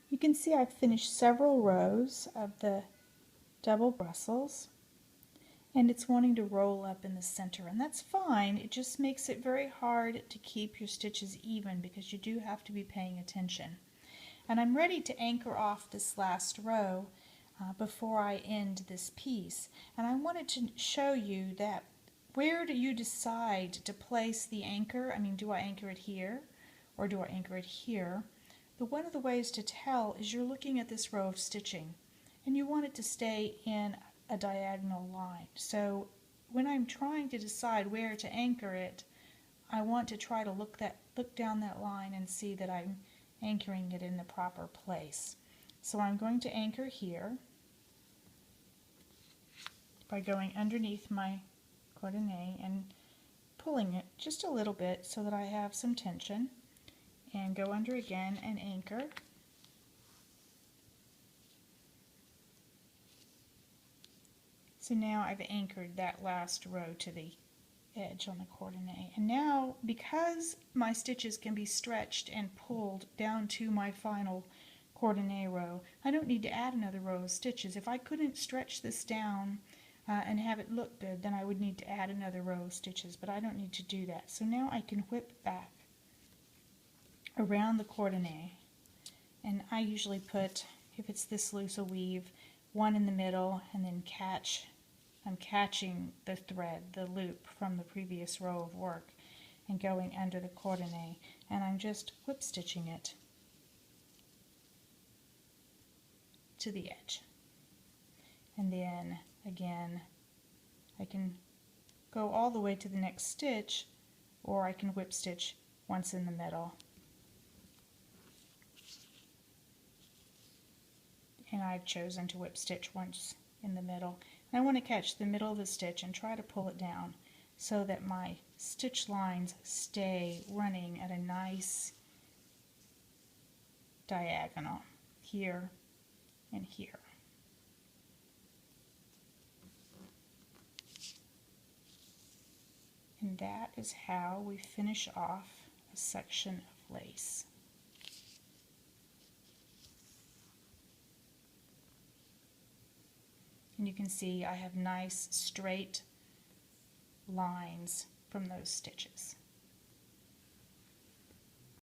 You can see I've finished several rows of the double Brussels, and it's wanting to roll up in the center, and that's fine. It just makes it very hard to keep your stitches even because you do have to be paying attention. And I'm ready to anchor off this last row before I end this piece. And I wanted to show you that where do you decide to place the anchor? I mean, do I anchor it here or do I anchor it here? One of the ways to tell is you're looking at this row of stitching and you want it to stay in a diagonal line. So when I'm trying to decide where to anchor it, I want to try to look down that line and see that I'm anchoring it in the proper place. So I'm going to anchor here by going underneath my coordinate and pulling it just a little bit so that I have some tension, and go under again and anchor. So now I've anchored that last row to the edge on the coordinate. And now, because my stitches can be stretched and pulled down to my final coordinate row, I don't need to add another row of stitches. If I couldn't stretch this down and have it look good, then I would need to add another row of stitches, but I don't need to do that. So now I can whip back around the coordinate, and I usually put, if it's this loose a weave, one in the middle, and then I'm catching the thread, the loop from the previous row of work, and going under the coordinate, and I'm just whip stitching it to the edge. And then again, I can go all the way to the next stitch, or I can whip stitch once in the middle. And I've chosen to whip stitch once in the middle. And I want to catch the middle of the stitch and try to pull it down so that my stitch lines stay running at a nice diagonal here and here. And that is how we finish off a section of lace. And you can see I have nice straight lines from those stitches.